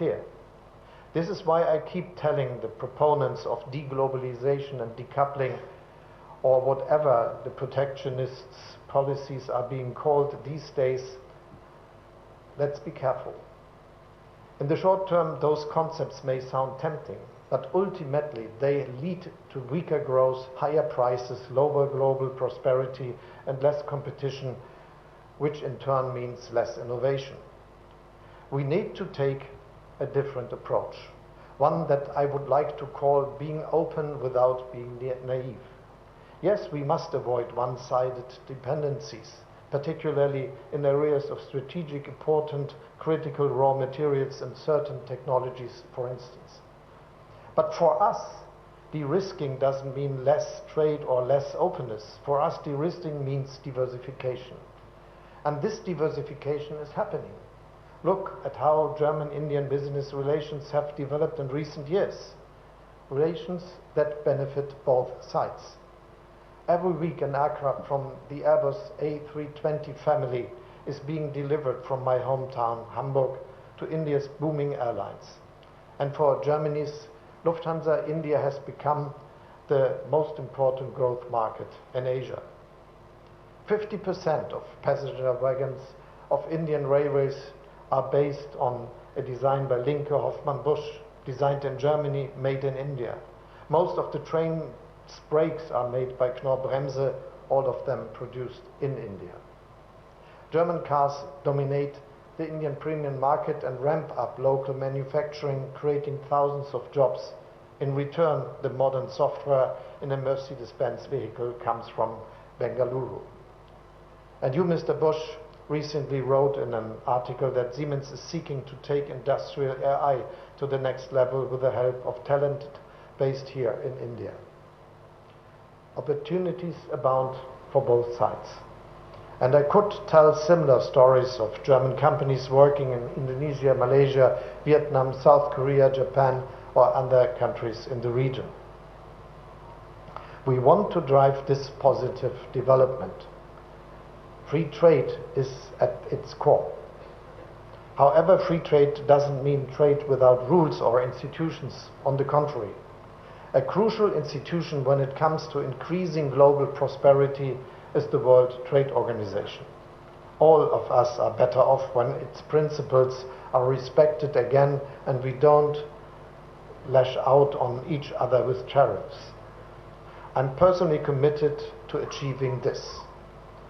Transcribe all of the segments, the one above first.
here. This is why I keep telling the proponents of deglobalization and decoupling, or whatever the protectionist policies are being called these days, let's be careful. In the short term, those concepts may sound tempting, but ultimately they lead to weaker growth, higher prices, lower global prosperity, and less competition, which in turn means less innovation. We need to take a different approach, one that I would like to call being open without being naive. Yes, we must avoid one-sided dependencies, particularly in areas of strategic important critical raw materials and certain technologies, for instance. But for us, de-risking doesn't mean less trade or less openness. For us, de-risking means diversification. And this diversification is happening. Look at how German-Indian business relations have developed in recent years. Relations that benefit both sides. Every week an aircraft from the Airbus A320 family is being delivered from my hometown, Hamburg, to India's booming airlines. And for Germany's Lufthansa, India has become the most important growth market in Asia. 50% of passenger wagons of Indian railways are based on a design by Linke Hofmann Busch, designed in Germany, made in India. Most of the train brakes are made by Knorr-Bremse, all of them produced in India. German cars dominate the Indian premium market and ramp up local manufacturing, creating thousands of jobs. In return, the modern software in a Mercedes-Benz vehicle comes from Bengaluru. And you, Mr. Busch, recently wrote in an article that Siemens is seeking to take industrial AI to the next level with the help of talent based here in India. Opportunities abound for both sides. And I could tell similar stories of German companies working in Indonesia, Malaysia, Vietnam, South Korea, Japan, or other countries in the region. We want to drive this positive development. Free trade is at its core. However, free trade doesn't mean trade without rules or institutions. On the contrary, a crucial institution when it comes to increasing global prosperity is the World Trade Organization. All of us are better off when its principles are respected again and we don't lash out on each other with tariffs. I'm personally committed to achieving this.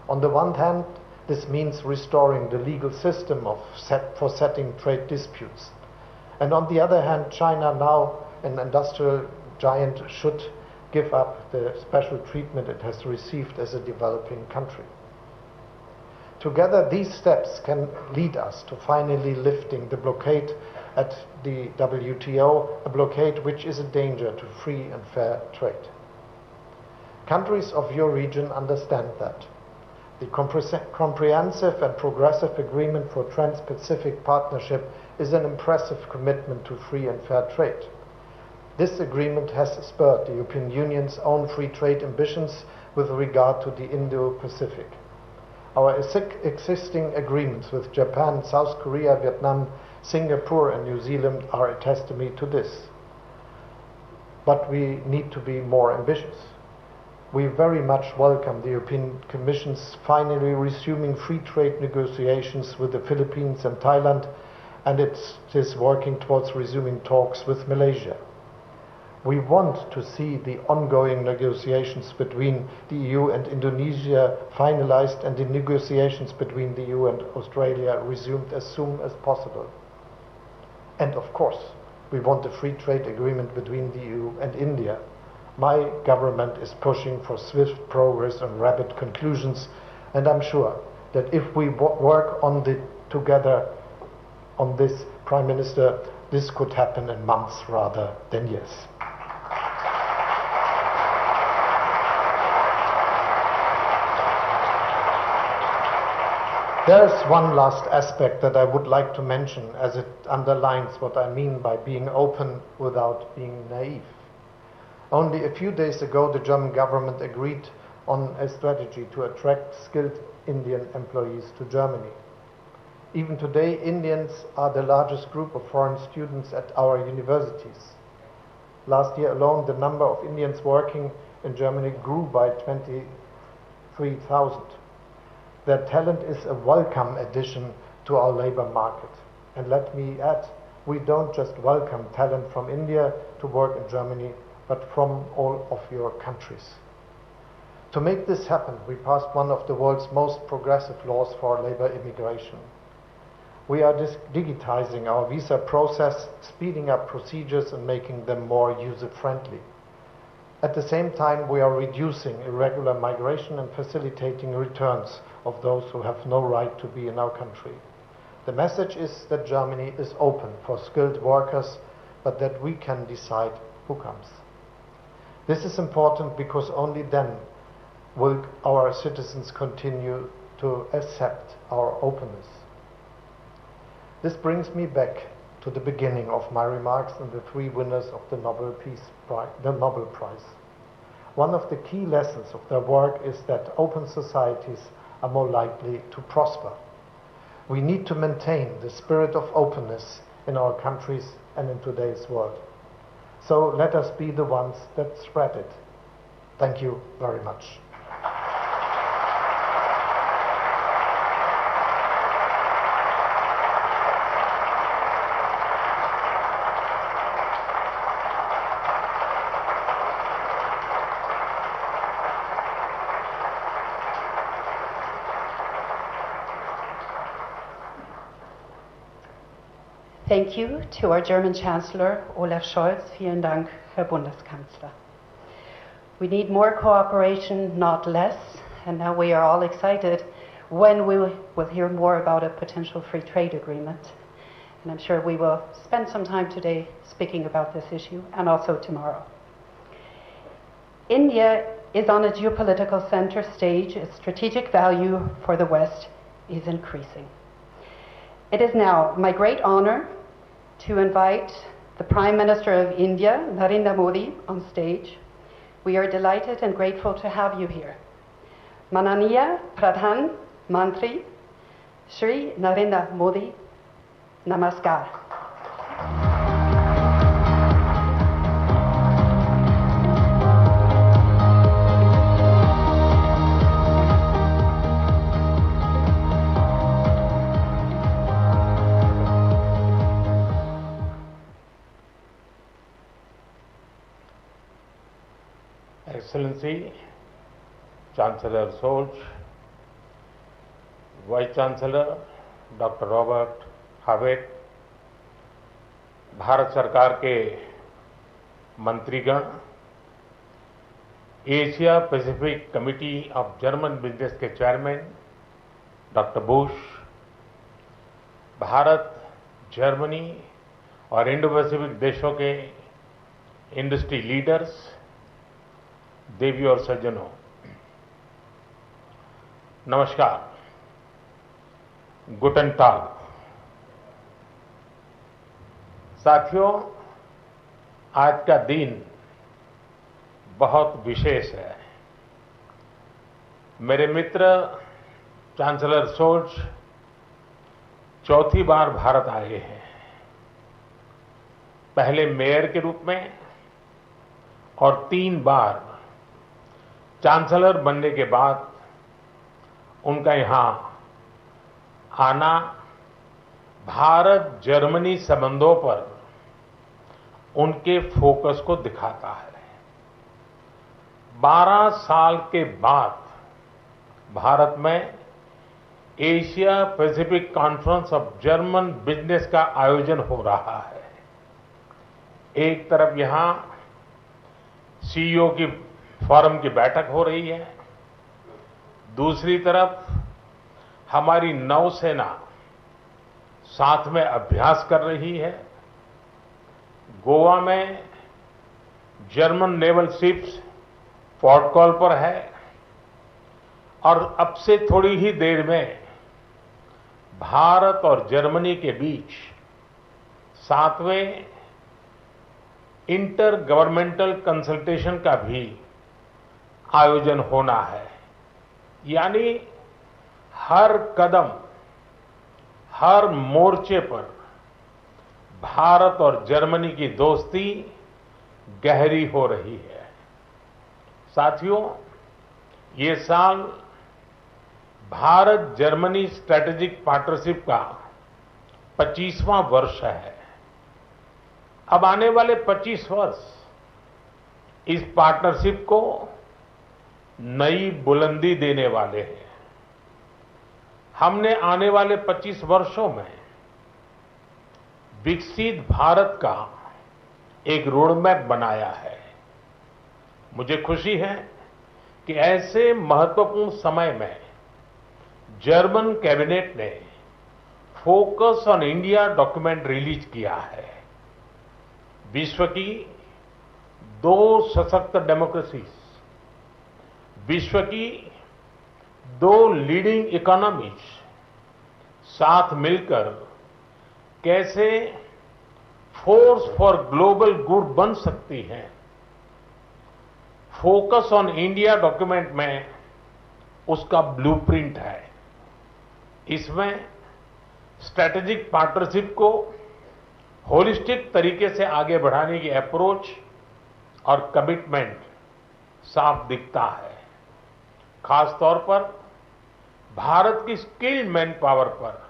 On the one hand, this means restoring the legal system for settling trade disputes. And on the other hand, China, now an industrial giant, should give up the special treatment it has received as a developing country. Together, these steps can lead us to finally lifting the blockade at the WTO, a blockade which is a danger to free and fair trade. Countries of your region understand that. The comprehensive and progressive agreement for Trans-Pacific Partnership is an impressive commitment to free and fair trade. This agreement has spurred the European Union's own free trade ambitions with regard to the Indo-Pacific. Our existing agreements with Japan, South Korea, Vietnam, Singapore and New Zealand are a testimony to this. But we need to be more ambitious. We very much welcome the European Commission's finally resuming free trade negotiations with the Philippines and Thailand, and it is working towards resuming talks with Malaysia. We want to see the ongoing negotiations between the EU and Indonesia finalized and the negotiations between the EU and Australia resumed as soon as possible. And of course, we want a free trade agreement between the EU and India. My government is pushing for swift progress and rapid conclusions, and I'm sure that if we work together on this, Prime Minister, this could happen in months rather than years. There's one last aspect that I would like to mention, as it underlines what I mean by being open without being naive. Only a few days ago, the German government agreed on a strategy to attract skilled Indian employees to Germany. Even today, Indians are the largest group of foreign students at our universities. Last year alone, the number of Indians working in Germany grew by 23,000. Their talent is a welcome addition to our labor market. And let me add, we don't just welcome talent from India to work in Germany, but from all of your countries. To make this happen, we passed one of the world's most progressive laws for labor immigration. We are digitizing our visa process, speeding up procedures and making them more user-friendly. At the same time, we are reducing irregular migration and facilitating returns of those who have no right to be in our country. The message is that Germany is open for skilled workers, but that we can decide who comes. This is important because only then will our citizens continue to accept our openness. This brings me back to the beginning of my remarks and the three winners of the Nobel Prize. One of the key lessons of their work is that open societies are more likely to prosper. We need to maintain the spirit of openness in our countries and in today's world. So let us be the ones that spread it. Thank you very much. Thank you to our German Chancellor, Olaf Scholz. Vielen Dank, Herr Bundeskanzler. We need more cooperation, not less, and now we are all excited when we will hear more about a potential free trade agreement. And I'm sure we will spend some time today speaking about this issue, and also tomorrow. India is on a geopolitical center stage. Its strategic value for the West is increasing. It is now my great honor to invite the Prime Minister of India, Narendra Modi, on stage. We are delighted and grateful to have you here. Mananiya Pradhan Mantri, Shri Narendra Modi, Namaskar. Excellency, Chancellor Scholz, Vice Chancellor Dr. Robert Habeck, Bharat सरकार के मंत्रीगण, Asia Pacific committee of German business के chairman doctor Bush, Bharat, Germany और Indo Pacific देशों के industry leaders, देवी और सज्जनों, नमस्कार, गुटन टाग। साथियों, आज का दिन बहुत विशेष है। मेरे मित्र चांसलर शोल्ज चौथी बार भारत आए हैं, पहले मेयर के रूप में और 3 बार चांसलर बनने के बाद उनका यहां आना भारत जर्मनी संबंधों पर उनके फोकस को दिखाता है। 12 साल के बाद भारत में Asia Pacific conference of German business का आयोजन हो रहा है। एक तरफ यहां सीईओ की फोरम की बैठक हो रही है, दूसरी तरफ हमारी नौसेना साथ में अभ्यास कर रही है। गोवा में German naval ships port call पर है और अब से थोड़ी ही देर में भारत और जर्मनी के बीच 7वें इंटर गवर्नमेंटल कंसल्टेशन का भी आयोजन होना है। यानी हर कदम हर मोर्चे पर भारत और जर्मनी की दोस्ती गहरी हो रही है। साथियों, ये साल भारत जर्मनी स्ट्रैटेजिक पार्टनरशिप का 25वां वर्ष है। अब आने वाले 25 वर्ष इस पार्टनरशिप को नई बुलंदी देने वाले हैं। हमने आने वाले 25 वर्षों में विकसित भारत का एक रोडमैप बनाया है। मुझे खुशी है कि ऐसे महत्वपूर्ण समय में जर्मन कैबिनेट ने focus on India document release किया है। विश्व की 2 सशक्त डेमोक्रेसीज, विश्व की 2 लीडिंग इकोनॉमीज साथ मिलकर कैसे फोर्स फॉर ग्लोबल गुड बन सकती हैं। फोकस ऑन इंडिया डॉक्यूमेंट में उसका ब्लूप्रिंट है। इसमें स्ट्रैटेजिक पार्टनरशिप को होलिस्टिक तरीके से आगे बढ़ाने की अप्रोच और कमिटमेंट साफ दिखता है। खास तौर पर भारत की स्किल्ड मैन पावर पर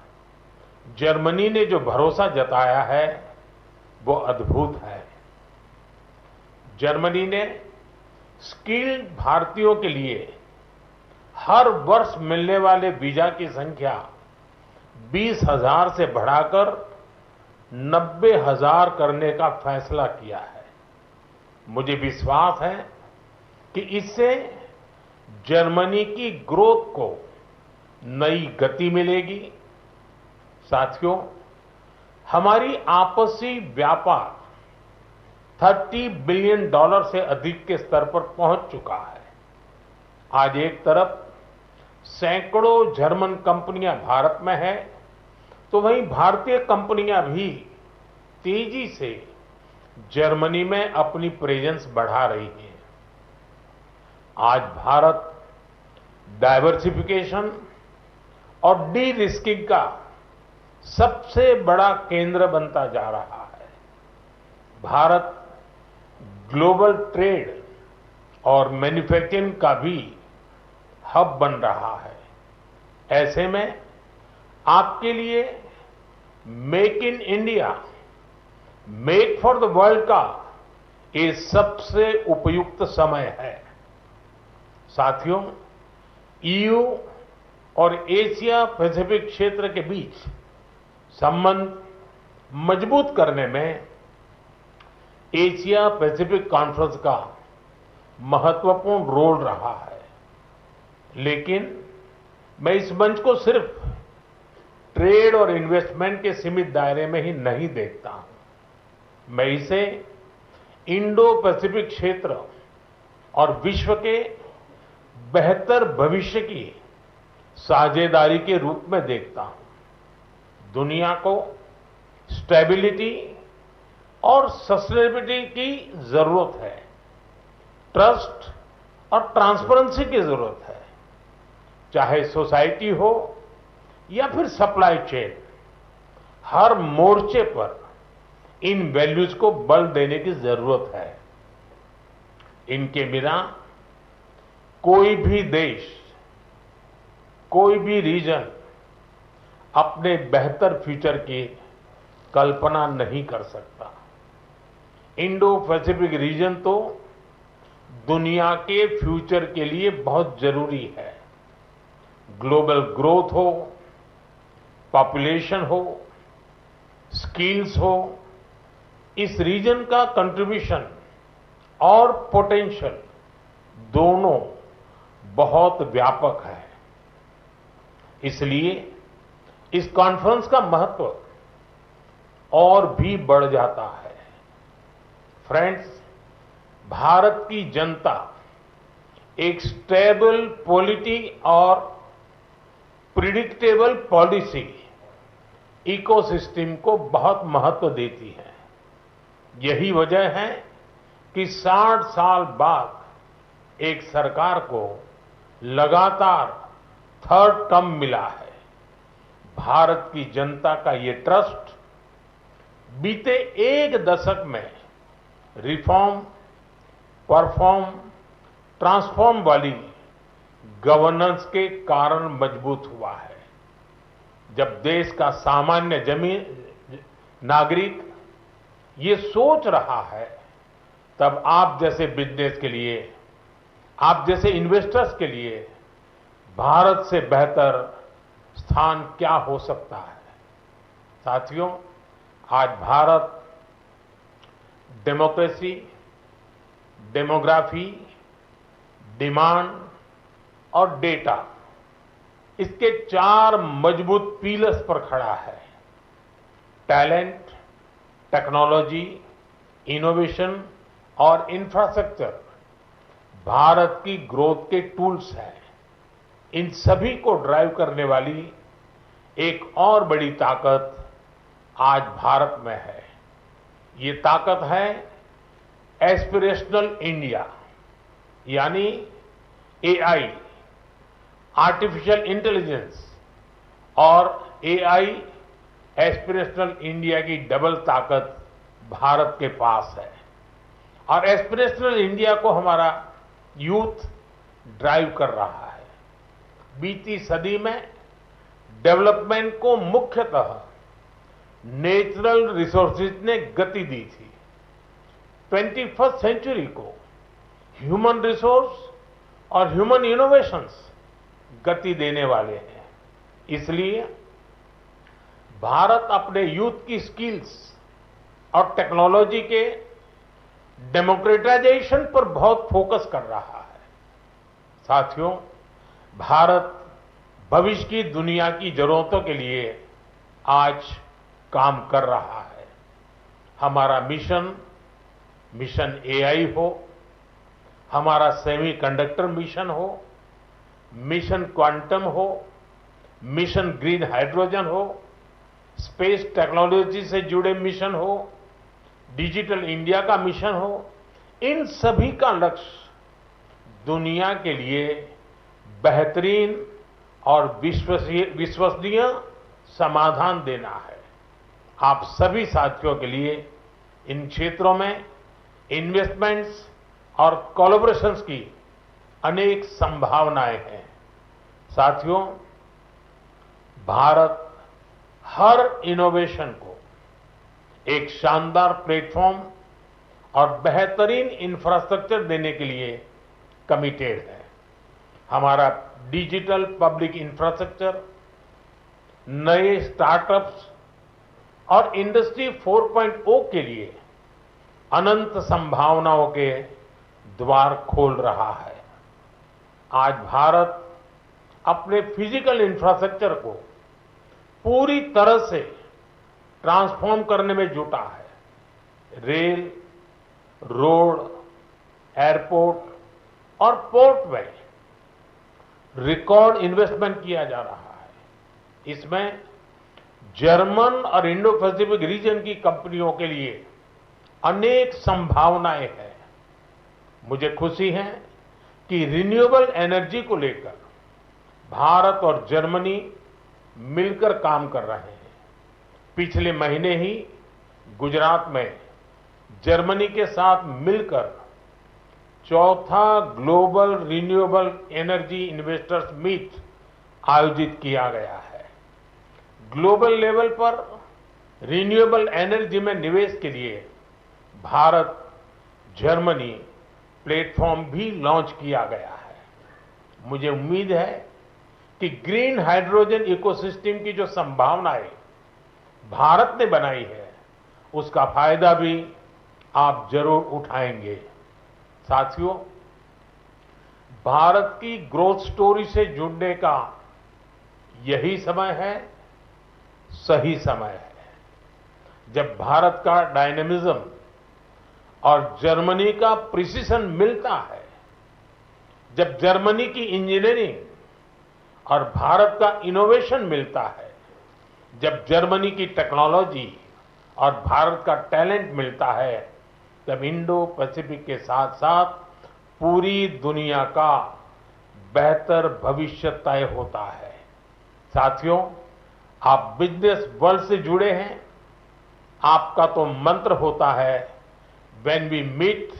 जर्मनी ने जो भरोसा जताया है वो अद्भुत है। जर्मनी ने स्किल्ड भारतीयों के लिए हर वर्ष मिलने वाले वीजा की संख्या 20,000 से बढ़ाकर 90,000 करने का फैसला किया है। मुझे विश्वास है कि इससे जर्मनी की ग्रोथ को नई गति मिलेगी। साथियों, हमारी आपसी व्यापार $30 बिलियन से अधिक के स्तर पर पहुंच चुका है। आज एक तरफ सैकड़ों जर्मन कंपनियां भारत में हैं, तो वहीं भारतीय कंपनियां भी तेजी से जर्मनी में अपनी प्रेजेंस बढ़ा रही हैं। आज भारत डाइवर्सिफिकेशन और डी रिस्किंग का सबसे बड़ा केंद्र बनता जा रहा है। भारत ग्लोबल ट्रेड और मैन्युफैक्चरिंग का भी हब बन रहा है। ऐसे में आपके लिए make in India, make for the world का ये सबसे उपयुक्त समय है। साथियों, ईयू और एशिया पैसिफिक क्षेत्र के बीच संबंध मजबूत करने में एशिया पैसिफिक कॉन्फ्रेंस का महत्वपूर्ण रोल रहा है। लेकिन मैं इस मंच को सिर्फ ट्रेड और इन्वेस्टमेंट के सीमित दायरे में ही नहीं देखता हूं। मैं इसे इंडो पैसिफिक क्षेत्र और विश्व के बेहतर भविष्य की साझेदारी के रूप में देखता हूं। दुनिया को स्टेबिलिटी और सस्टेनेबिलिटी की जरूरत है। ट्रस्ट और ट्रांसपेरेंसी की जरूरत है। चाहे सोसाइटी हो या फिर सप्लाई चेन, हर मोर्चे पर इन वैल्यूज को बल देने की जरूरत है। इनके बिना कोई भी देश, कोई भी रीजन अपने बेहतर फ्यूचर की कल्पना नहीं कर सकता। इंडो पैसिफिक रीजन तो दुनिया के फ्यूचर के लिए बहुत जरूरी है। ग्लोबल ग्रोथ हो, पॉपुलेशन हो, स्किल्स हो, इस रीजन का कंट्रीब्यूशन और पोटेंशियल दोनों बहुत व्यापक है। इसलिए इस कॉन्फ्रेंस का महत्व और भी बढ़ जाता है। फ्रेंड्स, भारत की जनता एक स्टेबल पॉलिटी और प्रिडिक्टेबल पॉलिसी इकोसिस्टम को बहुत महत्व देती है। यही वजह है कि 60 साल बाद एक सरकार को लगातार 3rd टर्म मिला है। भारत की जनता का ये ट्रस्ट बीते एक दशक में रिफॉर्म, परफॉर्म, ट्रांसफॉर्म वाली गवर्नेंस के कारण मजबूत हुआ है। जब देश का सामान्य नागरिक ये सोच रहा है, तब आप जैसे बिजनेस के लिए, आप जैसे इन्वेस्टर्स के लिए भारत से बेहतर स्थान क्या हो सकता है। साथियों, आज भारत डेमोक्रेसी, डेमोग्राफी, डिमांड और डेटा, इसके 4 मजबूत पिलर्स पर खड़ा है। टैलेंट, टेक्नोलॉजी, इनोवेशन और इंफ्रास्ट्रक्चर भारत की ग्रोथ के टूल्स हैं। इन सभी को ड्राइव करने वाली एक और बड़ी ताकत आज भारत में है। ये ताकत है एस्पिरेशनल इंडिया, यानी एआई, आर्टिफिशियल इंटेलिजेंस और एआई एस्पिरेशनल इंडिया की डबल ताकत भारत के पास है। और एस्पिरेशनल इंडिया को हमारा यूथ ड्राइव कर रहा है। बीती सदी में डेवलपमेंट को मुख्यतः नेचुरल रिसोर्सेज ने गति दी थी। 21st सेंचुरी को ह्यूमन रिसोर्स और ह्यूमन इनोवेशंस गति देने वाले हैं। इसलिए भारत अपने यूथ की स्किल्स और टेक्नोलॉजी के डेमोक्रेटाइजेशन पर बहुत फोकस कर रहा है। साथियों, भारत भविष्य की दुनिया की जरूरतों के लिए आज काम कर रहा है। हमारा मिशन एआई हो, हमारा सेमीकंडक्टर मिशन हो, मिशन क्वांटम हो, मिशन ग्रीन हाइड्रोजन हो, स्पेस टेक्नोलॉजी से जुड़े मिशन हो, डिजिटल इंडिया का मिशन हो, इन सभी का लक्ष्य दुनिया के लिए बेहतरीन और विश्वसनीय समाधान देना है। आप सभी साथियों के लिए इन क्षेत्रों में इन्वेस्टमेंट्स और कोलैबोरेशंस की अनेक संभावनाएं हैं। साथियों, भारत हर इनोवेशन को एक शानदार प्लेटफॉर्म और बेहतरीन इंफ्रास्ट्रक्चर देने के लिए कमिटेड है। हमारा डिजिटल पब्लिक इंफ्रास्ट्रक्चर, नए स्टार्टअप्स और इंडस्ट्री 4.0 के लिए अनंत संभावनाओं के द्वार खोल रहा है। आज भारत अपने फिजिकल इंफ्रास्ट्रक्चर को पूरी तरह से ट्रांसफॉर्म करने में जुटा है। रेल, रोड, एयरपोर्ट और पोर्ट में रिकॉर्ड इन्वेस्टमेंट किया जा रहा है। इसमें जर्मन और इंडो पैसिफिक रीजन की कंपनियों के लिए अनेक संभावनाएं हैं। मुझे खुशी है कि रिन्यूएबल एनर्जी को लेकर भारत और जर्मनी मिलकर काम कर रहे हैं। पिछले महीने ही गुजरात में जर्मनी के साथ मिलकर चौथा global renewable energy investors meet आयोजित किया गया है। ग्लोबल लेवल पर रिन्यूएबल एनर्जी में निवेश के लिए भारत जर्मनी प्लेटफॉर्म भी लॉन्च किया गया है। मुझे उम्मीद है कि ग्रीन हाइड्रोजन इकोसिस्टम की जो संभावनाएं भारत ने बनाई है, उसका फायदा भी आप जरूर उठाएंगे। साथियों, भारत की ग्रोथ स्टोरी से जुड़ने का यही समय है, सही समय है, जब भारत का डायनेमिज्म और जर्मनी का प्रिसिशन मिलता है, जब जर्मनी की इंजीनियरिंग और भारत का इनोवेशन मिलता है, जब जर्मनी की टेक्नोलॉजी और भारत का टैलेंट मिलता है, तब इंडो पैसिफिक के साथ साथ पूरी दुनिया का बेहतर भविष्य तय होता है। साथियों, आप बिजनेस वर्ल्ड से जुड़े हैं, आपका तो मंत्र होता है when we meet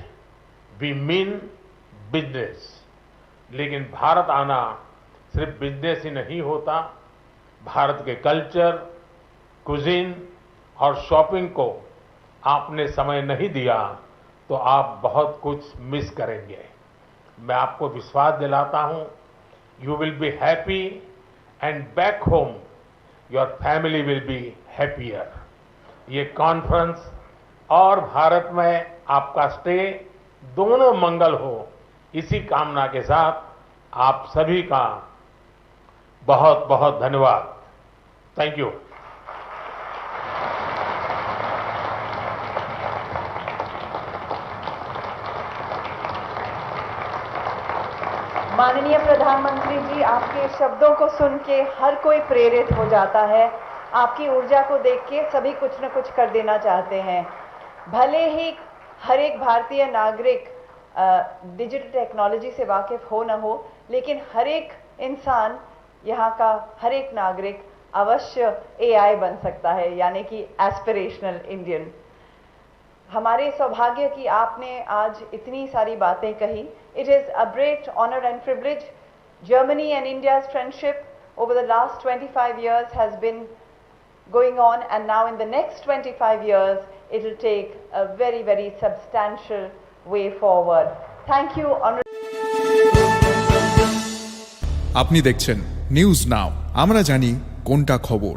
we mean business. लेकिन भारत आना सिर्फ बिजनेस ही नहीं होता, भारत के कल्चर, कुजीन और शॉपिंग को आपने समय नहीं दिया तो आप बहुत कुछ मिस करेंगे। मैं आपको विश्वास दिलाता हूं, you will be happy and back home your family will be happier. ये कॉन्फ्रेंस और भारत में आपका स्टे दोनों मंगल हो, इसी कामना के साथ आप सभी का बहुत बहुत धन्यवाद। Thank you. माननीय प्रधानमंत्री जी, आपके शब्दों को सुन के हर कोई प्रेरित हो जाता है। आपकी ऊर्जा को देख के सभी कुछ न कुछ कर देना चाहते हैं। भले ही हर एक भारतीय नागरिक डिजिटल टेक्नोलॉजी से वाकिफ हो न हो, लेकिन हर एक इंसान, यहाँ का हर एक नागरिक अवश्य एआई बन सकता है, यानी कि एस्पिरेशनल इंडियन। हमारे सौभाग्य कि आपने आज इतनी सारी बातें कही। It is a great honour and privilege. Germany and India's friendship over the last 25 years has been going on, and now in the next 25 years it will take a very, very substantial way forward. Thank you, আপনি দেখছেন news now, আমরা জানি কোনটা খবর।